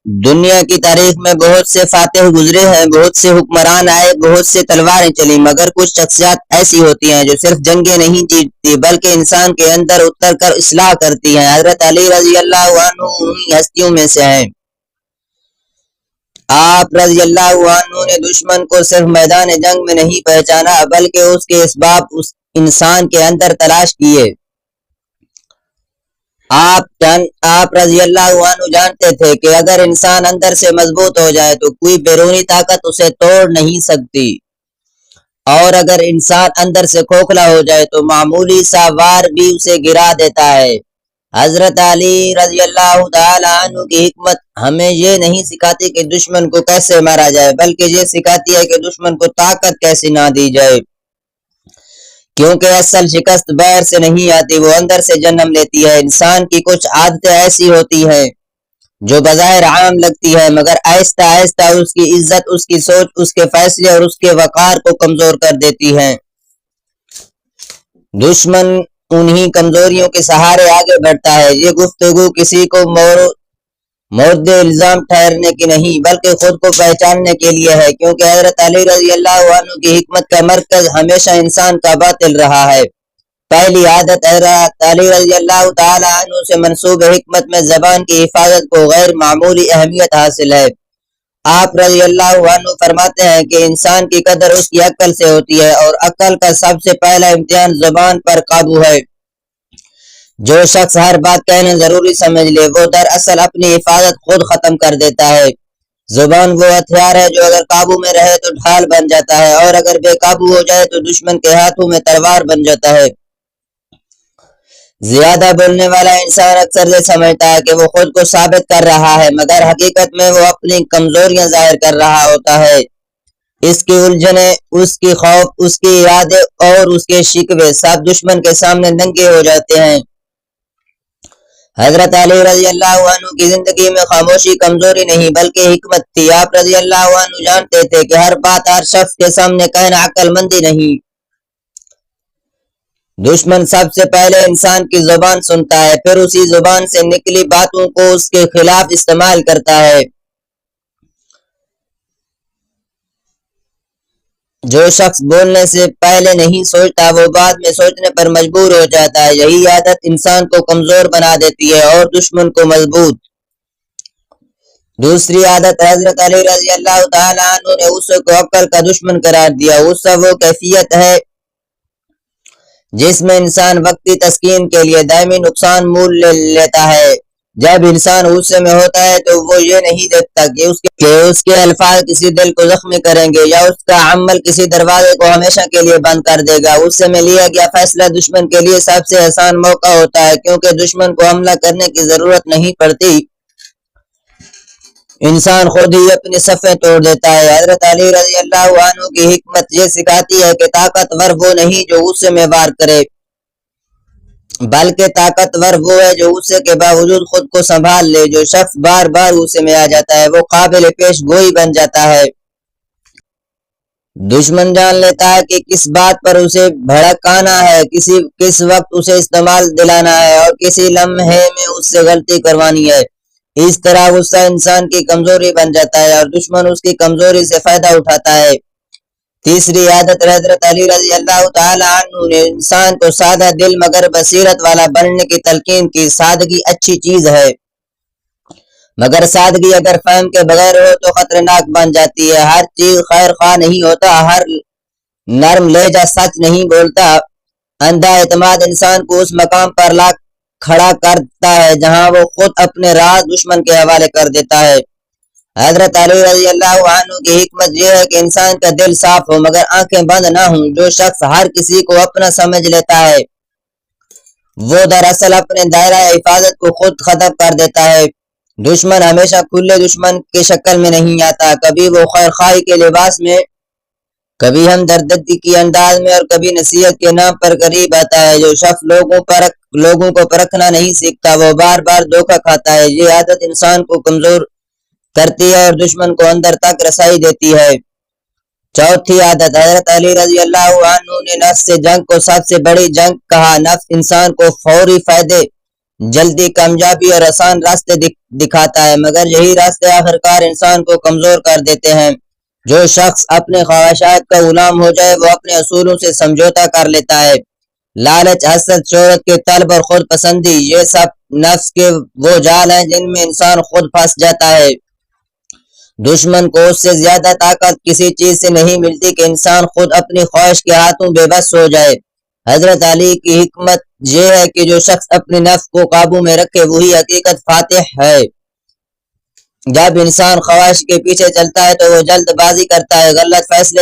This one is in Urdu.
دنیا کی تاریخ میں بہت سے فاتح گزرے ہیں، بہت سے حکمران آئے، بہت سے تلواریں چلی، مگر کچھ شخصیات ایسی ہوتی ہیں جو صرف جنگیں نہیں جیتتی بلکہ انسان کے اندر اتر کر اصلاح کرتی ہیں۔ حضرت علی رضی اللہ عنہ انہی ہستیوں میں سے ہیں۔ آپ رضی اللہ عنہ نے دشمن کو صرف میدان جنگ میں نہیں پہچانا بلکہ اس کے اسباب اس انسان کے اندر تلاش کیے۔ آپ رضی اللہ عنہ جانتے تھے کہ اگر انسان اندر سے مضبوط ہو جائے تو کوئی بیرونی طاقت اسے توڑ نہیں سکتی، اور اگر انسان اندر سے کھوکھلا ہو جائے تو معمولی سا وار بھی اسے گرا دیتا ہے۔ حضرت علی رضی اللہ تعالی عنہ کی حکمت ہمیں یہ نہیں سکھاتی کہ دشمن کو کیسے مارا جائے، بلکہ یہ سکھاتی ہے کہ دشمن کو طاقت کیسے نہ دی جائے، کیونکہ اصل شکست باہر سے نہیں آتی، وہ اندر سے جنم لیتی ہے۔ انسان کی کچھ عادتیں ایسی ہوتی ہیں جو بظاہر عام لگتی ہے، مگر آہستہ آہستہ اس کی عزت، اس کی سوچ، اس کے فیصلے اور اس کے وقار کو کمزور کر دیتی ہیں۔ دشمن انہی کمزوریوں کے سہارے آگے بڑھتا ہے۔ یہ گفتگو کسی کو مورد الزام ٹھہرنے کی نہیں بلکہ خود کو پہچاننے کے لیے ہے، کیونکہ حضرت علی رضی اللہ عنہ کی حکمت کا مرکز ہمیشہ انسان کا باطل رہا ہے۔ پہلی عادت حضرت علی رضی اللہ تعالی عنہ سے منسوب حکمت میں زبان کی حفاظت کو غیر معمولی اہمیت حاصل ہے۔ آپ رضی اللہ عنہ فرماتے ہیں کہ انسان کی قدر اس کی عقل سے ہوتی ہے، اور عقل کا سب سے پہلا امتحان زبان پر قابو ہے۔ جو شخص ہر بات کہنا ضروری سمجھ لے وہ دراصل اپنی حفاظت خود ختم کر دیتا ہے۔ زبان وہ ہتھیار ہے جو اگر قابو میں رہے تو ڈھال بن جاتا ہے، اور اگر بے قابو ہو جائے تو دشمن کے ہاتھوں میں تلوار بن جاتا ہے۔ زیادہ بولنے والا انسان اکثر یہ سمجھتا ہے کہ وہ خود کو ثابت کر رہا ہے، مگر حقیقت میں وہ اپنی کمزوریاں ظاہر کر رہا ہوتا ہے۔ اس کی الجھنیں، اس کی خوف، اس کی ارادے اور اس کے شکوے سب دشمن کے سامنے ننگے ہو جاتے ہیں۔ حضرت علی رضی اللہ عنہ کی زندگی میں خاموشی کمزوری نہیں بلکہ حکمت تھی۔ آپ رضی اللہ عنہ جانتے تھے کہ ہر بات ہر شخص کے سامنے کہنا عقل مندی نہیں۔ دشمن سب سے پہلے انسان کی زبان سنتا ہے، پھر اسی زبان سے نکلی باتوں کو اس کے خلاف استعمال کرتا ہے۔ جو شخص بولنے سے پہلے نہیں سوچتا وہ بعد میں سوچنے پر مجبور ہو جاتا ہے۔ یہی عادت انسان کو کمزور بنا دیتی ہے اور دشمن کو مضبوط۔ دوسری عادت حضرت علی رضی اللہ تعالی عنہ نے غصے کو عقل کا دشمن قرار دیا۔ غصہ وہ کیفیت ہے جس میں انسان وقتی تسکین کے لیے دائمی نقصان مول لیتا ہے۔ جب انسان غصے میں ہوتا ہے تو وہ یہ نہیں دیکھتا کہ اس کے الفاظ کسی دل کو زخمی کریں گے یا اس کا عمل کسی دروازے کو ہمیشہ کے لیے بند کر دے گا۔ غصے میں لیا گیا فیصلہ دشمن کے لیے سب سے آسان موقع ہوتا ہے، کیونکہ دشمن کو حملہ کرنے کی ضرورت نہیں پڑتی، انسان خود ہی اپنی صفیں توڑ دیتا ہے۔ حضرت علی رضی اللہ عنہ کی حکمت یہ سکھاتی ہے کہ طاقتور وہ نہیں جو غصے میں وار کرے، بلکہ طاقتور وہ ہے جو غصے کے باوجود خود کو سنبھال لے۔ جو شخص بار بار غصے میں آ جاتا ہے وہ قابل پیش گوئی بن جاتا ہے۔ دشمن جان لیتا ہے کہ کس بات پر اسے بھڑکانا ہے، کس وقت اسے استعمال دلانا ہے اور کسی لمحے میں اس سے غلطی کروانی ہے۔ اس طرح غصہ انسان کی کمزوری بن جاتا ہے اور دشمن اس کی کمزوری سے فائدہ اٹھاتا ہے۔ تیسری عادت حضرت علی رضی اللہ تعالی عنہ نے انسان کو سادہ دل مگر بصیرت والا بننے کی تلقین کی۔ سادگی اچھی چیز ہے، مگر سادگی اگر فہم کے بغیر ہو تو خطرناک بن جاتی ہے۔ ہر چیز خیر خواہ نہیں ہوتا، ہر نرم لہجہ سچ نہیں بولتا۔ اندھا اعتماد انسان کو اس مقام پر لا کھڑا کرتا ہے جہاں وہ خود اپنے راز دشمن کے حوالے کر دیتا ہے۔ حضرت علی رضی اللہ عنہ کی حکمت یہ ہے کہ انسان کا دل صاف ہو مگر آنکھیں بند نہ ہوں۔ جو شخص ہر کسی کو اپنا سمجھ لیتا ہے وہ دراصل اپنے دائرہ حفاظت کو خود ختم کر دیتا ہے۔ دشمن ہمیشہ کھلے دشمن کی شکل میں نہیں آتا، کبھی وہ خیر خواہی کے لباس میں، کبھی ہمدردی کی انداز میں اور کبھی نصیحت کے نام پر قریب آتا ہے۔ جو شخص لوگوں کو پرکھنا نہیں سیکھتا وہ بار بار دھوکہ کھاتا ہے۔ یہ عادت انسان کو کمزور کرتی ہے اور دشمن کو اندر تک رسائی دیتی ہے۔ چوتھی عادت حضرت علی رضی اللہ عنہ نے نفس سے جنگ کو سب سے بڑی جنگ کہا۔ نفس انسان کو فوری فائدے جلدی کامیابی اور آسان راستے دکھاتا ہے، مگر یہی راستے آخرکار انسان کو کمزور کر دیتے ہیں۔ جو شخص اپنے خواہشات کا غلام ہو جائے وہ اپنے اصولوں سے سمجھوتا کر لیتا ہے۔ لالچ، حسد، شہرت کی طلب اور خود پسندی، یہ سب نفس کے وہ جال ہیں جن میں انسان خود پھنس جاتا ہے۔ دشمن کو اس سے زیادہ طاقت کسی چیز سے نہیں ملتی کہ انسان خود اپنی خواہش کے ہاتھوں بے بس ہو جائے۔ حضرت علی کی حکمت یہ ہے کہ جو شخص اپنے نفس کو قابو میں رکھے وہی حقیقت فاتح ہے۔ جب انسان خواہش کے پیچھے چلتا ہے تو وہ جلد بازی کرتا ہے، غلط فیصلے